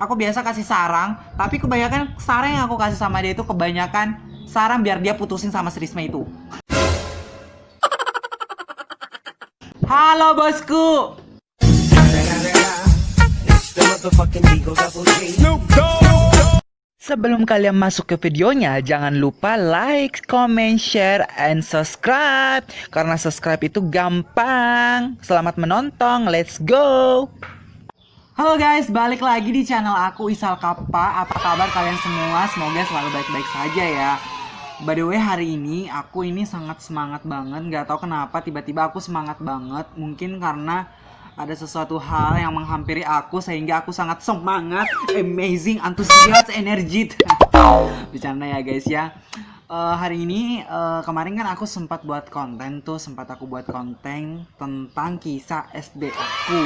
aku biasa kasih sarang, tapi kebanyakan sarang yang aku kasih sama dia itu kebanyakan sarang biar dia putusin sama si Risma itu. Halo bosku. Sebelum kalian masuk ke videonya, jangan lupa like, comment, share, and subscribe. Karena subscribe itu gampang. Selamat menonton, let's go. Halo guys, balik lagi di channel aku Isal Kappa. Apa kabar kalian semua? Semoga selalu baik-baik saja ya. By the way, hari ini aku ini sangat semangat banget. Gak tau kenapa tiba-tiba aku semangat banget. Mungkin karena ada sesuatu hal yang menghampiri aku sehingga aku sangat semangat, amazing, antusias, energi. Bercanda ya guys ya. Hari ini kemarin kan aku sempat buat konten tuh, aku buat konten tentang kisah SD aku.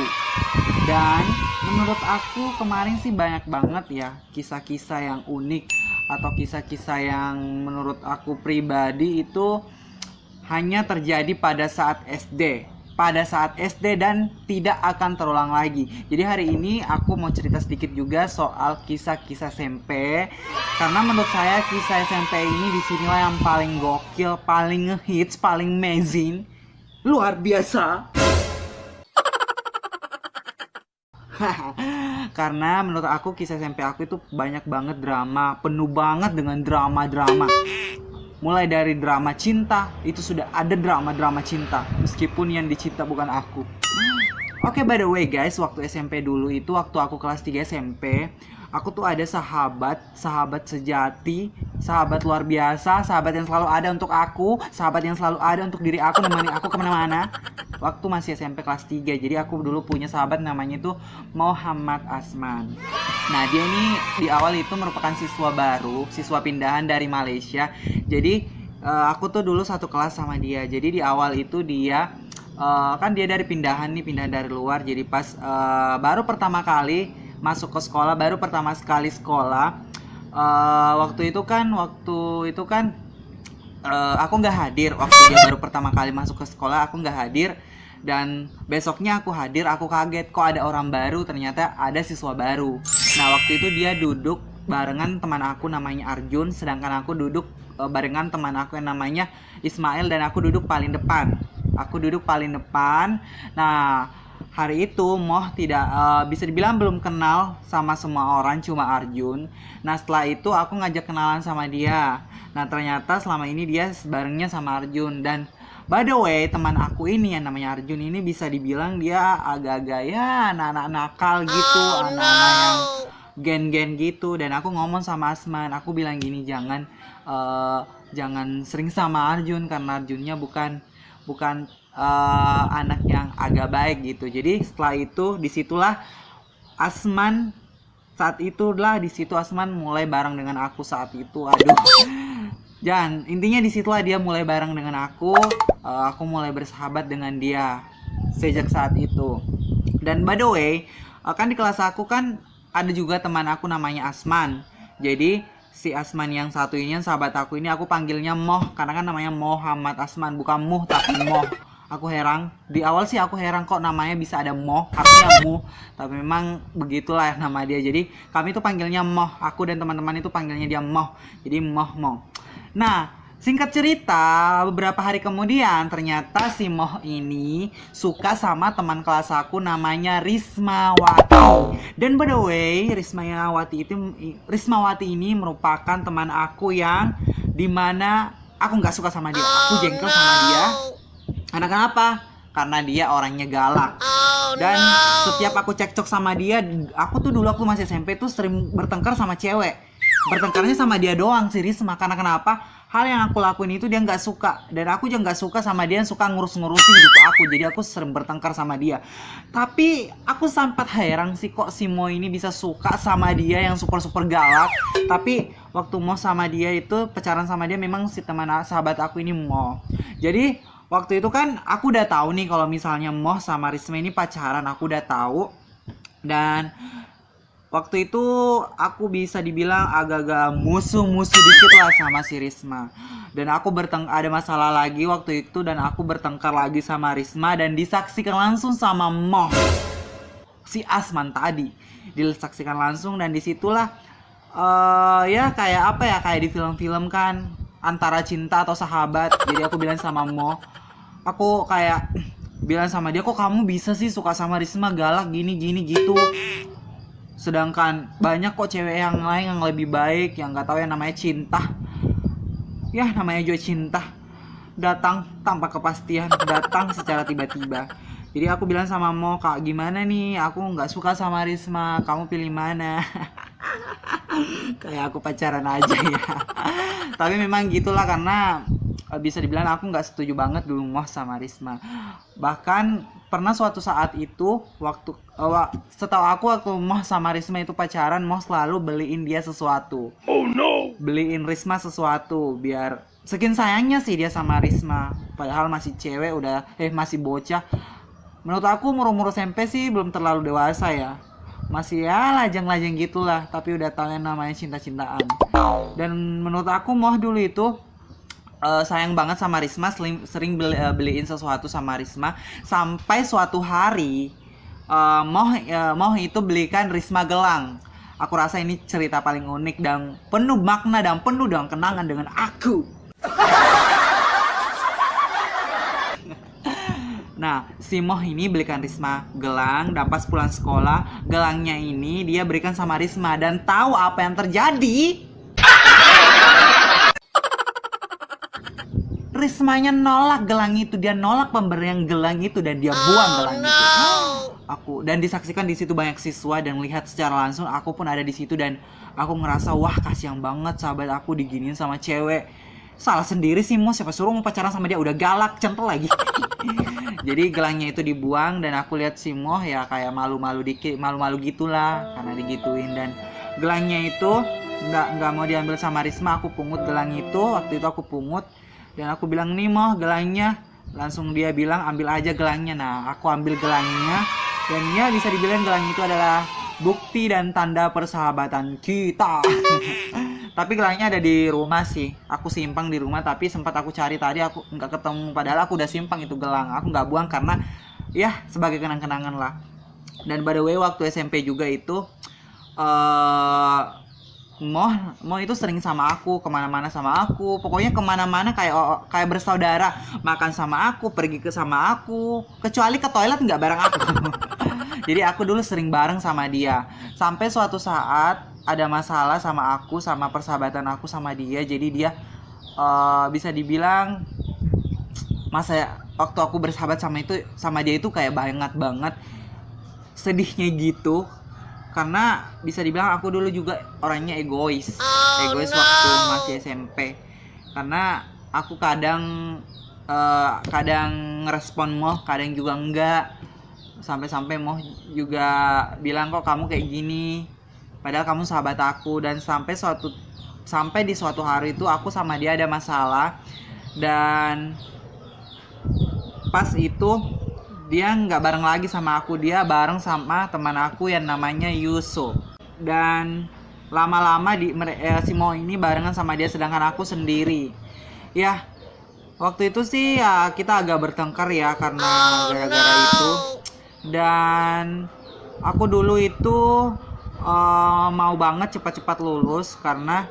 Dan menurut aku kemarin sih banyak banget ya kisah-kisah yang unik atau kisah-kisah yang menurut aku pribadi itu hanya terjadi pada saat SD. Dan tidak akan terulang lagi. Jadi hari ini aku mau cerita sedikit juga soal kisah-kisah SMP. Karena menurut saya kisah SMP ini disinilah yang paling gokil, paling ngehits, paling amazing, luar biasa. Karena menurut aku kisah SMP aku itu banyak banget drama, penuh banget dengan drama-drama. Mulai dari drama cinta, itu sudah ada drama-drama cinta, meskipun yang dicinta bukan aku. Oke, by the way guys, waktu SMP dulu itu, waktu aku kelas 3 SMP, aku tuh ada sahabat sejati, sahabat luar biasa, sahabat yang selalu ada untuk aku, sahabat yang selalu ada untuk diri aku, nemani aku kemana-mana. Waktu masih SMP kelas 3, jadi aku dulu punya sahabat namanya itu Muhammad Asman. Nah, dia ini di awal itu merupakan siswa baru, siswa pindahan dari Malaysia. Jadi aku tuh dulu satu kelas sama dia. Jadi di awal itu dia kan dia dari pindahan dari luar. Jadi pas baru pertama kali masuk ke sekolah, baru pertama sekali sekolah. Waktu itu kan aku nggak hadir waktu dia baru pertama kali masuk ke sekolah. Aku nggak hadir. Dan besoknya aku hadir, aku kaget kok ada orang baru, ternyata ada siswa baru. Nah, waktu itu dia duduk barengan teman aku namanya Arjun, sedangkan aku duduk barengan teman aku yang namanya Ismail, dan aku duduk paling depan. Nah, hari itu Moh tidak bisa dibilang belum kenal sama semua orang, cuma Arjun. Nah, setelah itu aku ngajak kenalan sama dia. Nah, ternyata selama ini dia barengnya sama Arjun. Dan by the way, teman aku ini yang namanya Arjun ini bisa dibilang dia agak-agak ya anak-anak nakal gitu, anak-anak yang gen-gen gitu. Dan aku ngomong sama Asman, aku bilang gini, jangan sering sama Arjun karena Arjunnya bukan anak yang agak baik gitu. Jadi setelah itu disitulah Asman mulai bareng dengan aku saat itu. Aduh. Dan intinya disitulah dia mulai bareng dengan aku mulai bersahabat dengan dia sejak saat itu. Dan by the way, kan di kelas aku kan ada juga teman aku namanya Asman. Jadi si Asman yang satu ini, yang sahabat aku ini, aku panggilnya Moh karena kan namanya Muhammad Asman, bukan Muh tapi Moh. Aku heran, di awal sih aku heran kok namanya bisa ada Moh, artinya Muh, tapi memang begitulah nama dia. Jadi kami tuh panggilnya Moh, aku dan teman-teman itu panggilnya dia Moh. Jadi Moh. Nah, singkat cerita, beberapa hari kemudian ternyata si Moh ini suka sama teman kelas aku namanya Rismawati. Dan by the way, Rismawati ini merupakan teman aku yang dimana aku nggak suka sama dia. Aku jengkel sama dia. Karena kenapa? Karena dia orangnya galak. Dan setiap aku cekcok sama dia, aku tuh dulu masih SMP tuh sering bertengkar sama cewek. Bertengkarnya sama dia doang sih Risma. Karena kenapa? Hal yang aku lakuin itu dia nggak suka. Dan aku juga nggak suka sama dia yang suka ngurus-ngurusin gitu aku. Jadi aku sering bertengkar sama dia. Tapi aku sempat heran sih kok si Mo ini bisa suka sama dia yang super-super galak. Tapi waktu Mo sama dia itu pacaran sama dia, memang si teman sahabat aku ini Mo. Jadi waktu itu kan aku udah tahu nih kalau misalnya Moh sama Risma ini pacaran, aku udah tahu. Dan waktu itu aku bisa dibilang agak-agak musuh-musuh dikit lah sama si Risma. Dan aku ada masalah lagi waktu itu, dan aku bertengkar lagi sama Risma dan disaksikan langsung sama Moh. si Asman tadi. Disaksikan langsung dan disitulah ya kayak apa ya, kayak di film-film kan, antara cinta atau sahabat. Jadi aku bilang sama Mo, aku kayak bilang sama dia, kok kamu bisa sih suka sama Risma, galak gini gini gitu, sedangkan banyak kok cewek yang lain yang lebih baik, yang nggak tahu yang namanya cinta. Ya namanya juga cinta, datang tanpa kepastian, datang secara tiba-tiba. Jadi aku bilang sama Mo, kak gimana nih, aku nggak suka sama Risma, kamu pilih mana? Kayak aku pacaran aja ya. Tapi memang gitulah, karena bisa dibilang aku nggak setuju banget dulu Mo sama Risma. Bahkan pernah suatu saat itu, waktu setahu aku waktu Mo sama Risma itu pacaran, Mo selalu beliin dia sesuatu. Oh no. Beliin Risma sesuatu, biar saking sayangnya sih dia sama Risma. Padahal masih cewek, masih bocah. Menurut aku umur SMP sih belum terlalu dewasa ya, masih ya lajang-lajang gitulah, tapi udah tahu yang namanya cinta-cintaan. Dan menurut aku Moh dulu itu sayang banget sama Risma, sering beliin sesuatu sama Risma, sampai suatu hari Moh itu belikan Risma gelang. Aku rasa ini cerita paling unik dan penuh makna dan penuh dengan kenangan dengan aku. Nah, si Moh ini belikan Risma gelang, dan pas pulang sekolah, gelangnya ini dia berikan sama Risma. Dan tahu apa yang terjadi? Rismanya nolak gelang itu, dia nolak pemberian gelang itu dan dia buang gelang itu. Dan disaksikan di situ banyak siswa dan melihat secara langsung, aku pun ada di situ dan aku ngerasa wah kasihan banget sahabat aku diginiin sama cewek. Salah sendiri sih Mo, siapa suruh mau pacaran sama dia, udah galak, centel lagi. Jadi gelangnya itu dibuang dan aku lihat si Mo ya kayak malu-malu dikit, malu-malu gitulah karena digituin. Dan gelangnya itu nggak mau diambil sama Risma, aku pungut gelang itu. Waktu itu aku pungut dan aku bilang, nih Mo gelangnya. Langsung dia bilang ambil aja gelangnya. Nah aku ambil gelangnya dan ya bisa dibilang gelang itu adalah bukti dan tanda persahabatan kita. Tapi gelangnya ada di rumah sih, aku simpang di rumah, tapi sempat aku cari tadi aku nggak ketemu, padahal aku udah simpang itu gelang. Aku nggak buang karena ya sebagai kenang-kenangan lah. Dan by the way waktu SMP juga itu Mo itu sering sama aku, kemana-mana sama aku, pokoknya kemana-mana kayak bersaudara, makan sama aku, pergi sama aku, kecuali ke toilet nggak bareng aku. Jadi aku dulu sering bareng sama dia, sampai suatu saat ada masalah sama aku, sama persahabatan aku sama dia. Jadi dia bisa dibilang waktu aku bersahabat sama dia itu kayak banget sedihnya gitu, karena bisa dibilang aku dulu juga orangnya egois waktu masih SMP, karena aku kadang ngerespon Moh, kadang juga enggak, sampai Moh juga bilang kok kamu kayak gini, padahal kamu sahabat aku. Dan sampai di suatu hari itu aku sama dia ada masalah, dan pas itu dia nggak bareng lagi sama aku, dia bareng sama teman aku yang namanya Yusuf. Dan lama-lama si Mo ini barengan sama dia, sedangkan aku sendiri. Ya waktu itu sih ya kita agak bertengkar ya karena gara-gara itu. Dan aku dulu itu mau banget cepat-cepat lulus karena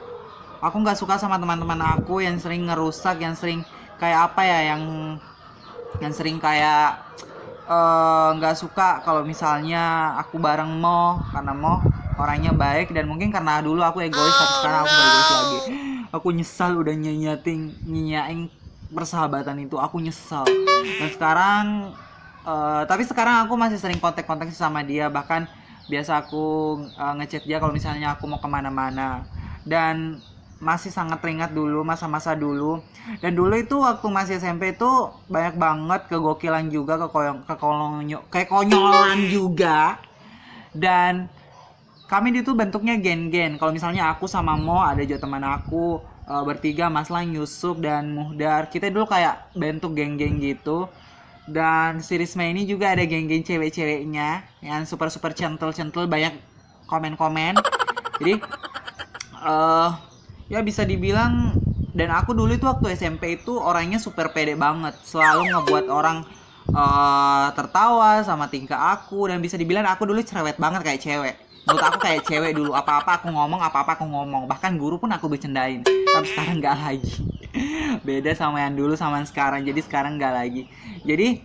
aku nggak suka sama teman-teman aku yang sering ngerusak, yang sering kayak apa ya, yang sering kayak nggak suka kalau misalnya aku bareng Mo, karena Mo orangnya baik. Dan mungkin karena dulu aku egois, tapi sekarang aku gak egois lagi. Aku nyesal udah nyanyain persahabatan itu, aku nyesal. Dan sekarang tapi sekarang aku masih sering kontak-kontak sama dia, bahkan biasa aku ngechat dia kalau misalnya aku mau kemana-mana. Dan masih sangat teringat dulu masa-masa dulu. Dan dulu itu waktu masih SMP itu banyak banget kegokilan juga, kayak konyolan juga. Dan kami itu bentuknya gen-gen. Kalau misalnya aku sama Mo, ada juga teman aku bertiga, Mas Lang, Yusuf, dan Muhdar. Kita dulu kayak bentuk geng-geng gitu. Dan si Risma ini juga ada geng-geng cewek-ceweknya yang super-super centel-centel, banyak komen-komen. Jadi ya bisa dibilang, dan aku dulu itu waktu SMP itu orangnya super pede banget, selalu ngebuat orang tertawa sama tingkah aku, dan bisa dibilang aku dulu cerewet banget kayak cewek. Menurut aku kayak cewek dulu, apa-apa aku ngomong, bahkan guru pun aku bercandain. Tapi sekarang nggak lagi. Beda sama yang dulu sama yang sekarang, jadi sekarang nggak lagi. Jadi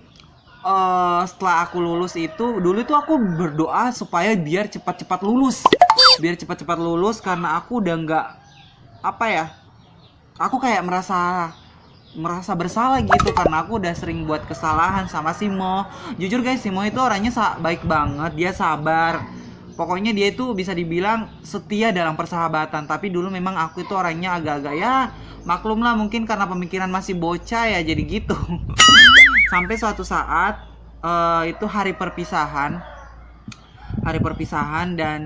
setelah aku lulus itu, dulu tuh aku berdoa supaya biar cepat-cepat lulus, karena aku udah nggak, apa ya, aku kayak merasa bersalah gitu, karena aku udah sering buat kesalahan sama Simo. Jujur guys, Simo itu orangnya baik banget, dia sabar. Pokoknya dia itu bisa dibilang setia dalam persahabatan. Tapi dulu memang aku itu orangnya agak-agak, ya maklum lah, mungkin karena pemikiran masih bocah ya, jadi gitu. Sampai suatu saat itu hari perpisahan, dan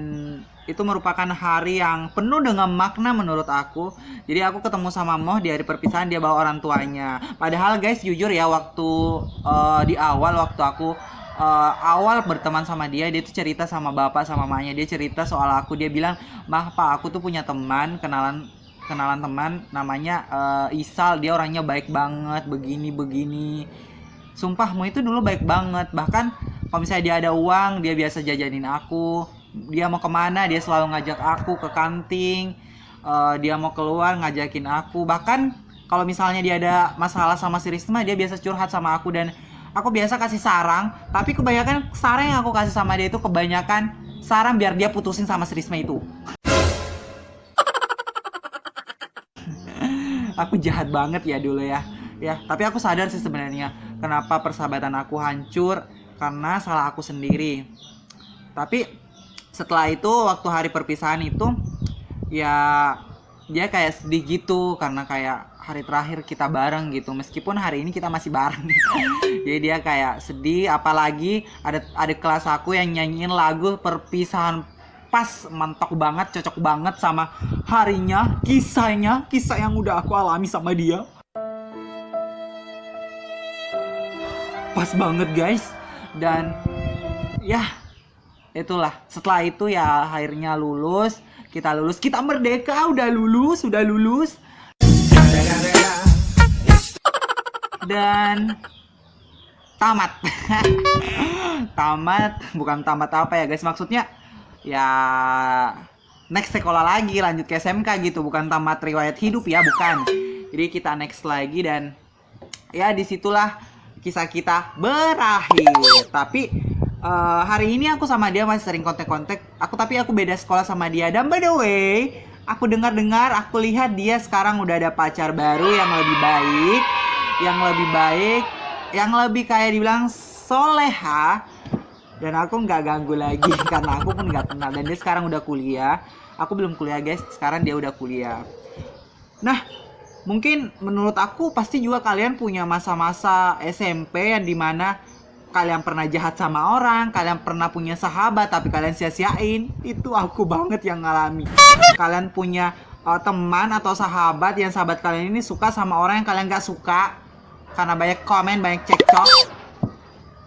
itu merupakan hari yang penuh dengan makna menurut aku. Jadi aku ketemu sama Moh di hari perpisahan, dia bawa orang tuanya. Padahal guys, jujur ya, waktu di awal, waktu aku awal berteman sama dia tuh cerita sama bapak sama mamanya, dia cerita soal aku. Dia bilang, "Mah, Pak, aku tuh punya teman, kenalan teman namanya Isal, dia orangnya baik banget, begini. Sumpah, Mo itu dulu baik banget. Bahkan kalau misalnya dia ada uang, dia biasa jajanin aku. Dia mau kemana, dia selalu ngajak aku ke kantin. Dia mau keluar, ngajakin aku. Bahkan kalau misalnya dia ada masalah sama si Risma, dia biasa curhat sama aku. Dan aku biasa kasih saran. Tapi kebanyakan saran yang aku kasih sama dia itu kebanyakan saran biar dia putusin sama si Risma itu. Aku jahat banget ya dulu ya. Tapi aku sadar sih sebenarnya kenapa persahabatan aku hancur, karena salah aku sendiri. Tapi setelah itu, waktu hari perpisahan itu, ya dia kayak sedih gitu, karena kayak hari terakhir kita bareng gitu, meskipun hari ini kita masih bareng. Jadi dia kayak sedih, apalagi ada kelas aku yang nyanyiin lagu perpisahan, pas mentok banget, cocok banget sama harinya, kisah yang udah aku alami sama dia. Pas banget guys. Dan ya itulah, setelah itu ya akhirnya kita merdeka, udah lulus dan tamat. Bukan tamat apa ya guys, maksudnya ya next sekolah lagi, lanjut ke SMK gitu, bukan tamat riwayat hidup ya, bukan. Jadi kita next lagi, dan ya disitulah kisah kita berakhir. Tapi hari ini aku sama dia masih sering kontak. Tapi aku beda sekolah sama dia. Dan by the way, aku dengar, aku lihat dia sekarang udah ada pacar baru yang lebih baik, yang lebih kayak dibilang soleha. Dan aku nggak ganggu lagi karena aku pun nggak kenal. Dan dia sekarang udah kuliah. Aku belum kuliah guys, sekarang dia udah kuliah. Nah, mungkin menurut aku pasti juga kalian punya masa-masa SMP yang dimana kalian pernah jahat sama orang, kalian pernah punya sahabat tapi kalian sia-siain. Itu aku banget yang ngalami. Kalian punya teman atau sahabat yang sahabat kalian ini suka sama orang yang kalian gak suka, karena banyak komen, banyak cekcok.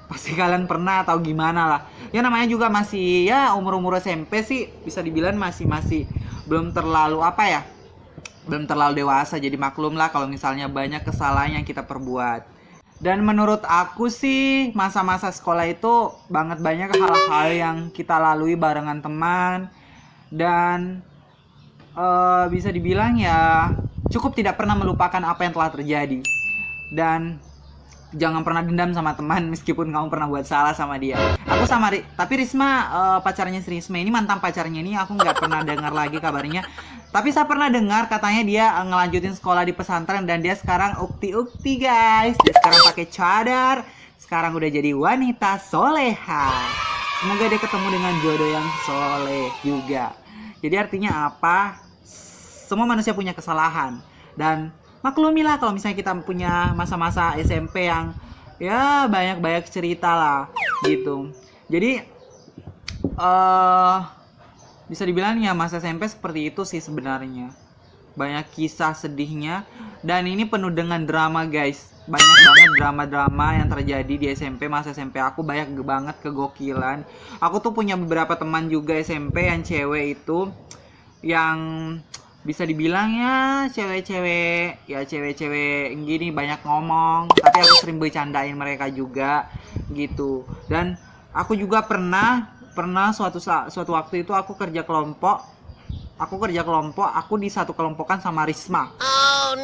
Pasti kalian pernah atau gimana lah. Ya namanya juga masih ya umur-umur SMP sih, bisa dibilang masih belum terlalu belum terlalu dewasa, jadi maklum lah kalau misalnya banyak kesalahan yang kita perbuat. Dan menurut aku sih masa-masa sekolah itu banyak hal-hal yang kita lalui barengan teman. Dan bisa dibilang ya cukup tidak pernah melupakan apa yang telah terjadi. Dan jangan pernah dendam sama teman meskipun kamu pernah buat salah sama dia. Aku sama tapi Risma, pacarnya si Risma ini, mantan pacarnya ini, aku nggak pernah dengar lagi kabarnya. Tapi saya pernah dengar katanya dia ngelanjutin sekolah di pesantren dan dia sekarang ukti guys. Dia sekarang pakai cadar, sekarang udah jadi wanita soleha. Semoga dia ketemu dengan jodoh yang soleh juga. Jadi artinya apa? Semua manusia punya kesalahan, dan maklumilah kalau misalnya kita punya masa-masa SMP yang ya banyak cerita lah gitu. Jadi bisa dibilang ya masa SMP seperti itu sih sebenarnya. Banyak kisah sedihnya, dan ini penuh dengan drama guys. Banyak banget drama-drama yang terjadi di SMP. Masa SMP aku banyak banget kegokilan. Aku tuh punya beberapa teman juga SMP yang cewek itu, yang bisa dibilang ya cewek-cewek gini banyak ngomong, tapi aku sering bercandain mereka juga gitu. Dan aku juga pernah suatu waktu itu aku kerja kelompok, aku di satu kelompokan sama Risma.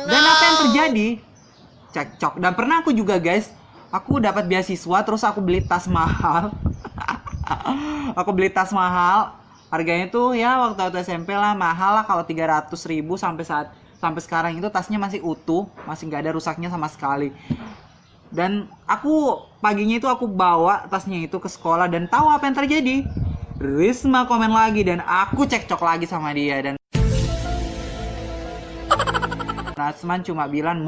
Dan apa yang terjadi? Cekcok. Dan pernah aku juga guys, aku dapat beasiswa terus aku beli tas mahal. Aku beli tas mahal, harganya tuh ya waktu SMP lah, mahal lah, kalau 300.000 sampai sekarang itu tasnya masih utuh, masih nggak ada rusaknya sama sekali. Dan aku paginya itu aku bawa tasnya itu ke sekolah, dan tahu apa yang terjadi? Risma komen lagi dan aku cekcok lagi sama dia. Dan Nasman cuma bilang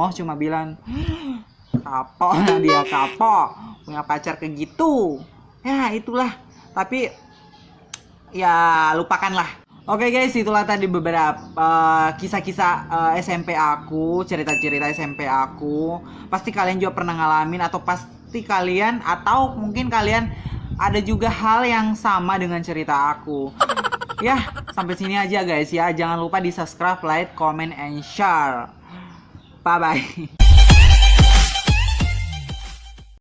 kapok, dia kapok punya pacar kayak gitu. Ya itulah, tapi ya lupakanlah. Oke guys, itulah tadi beberapa kisah-kisah SMP aku, cerita-cerita SMP aku. Pasti kalian juga pernah ngalamin, atau pasti kalian, atau mungkin kalian ada juga hal yang sama dengan cerita aku. Ya, sampai sini aja guys ya. Jangan lupa di subscribe, like, comment, and share. Bye bye.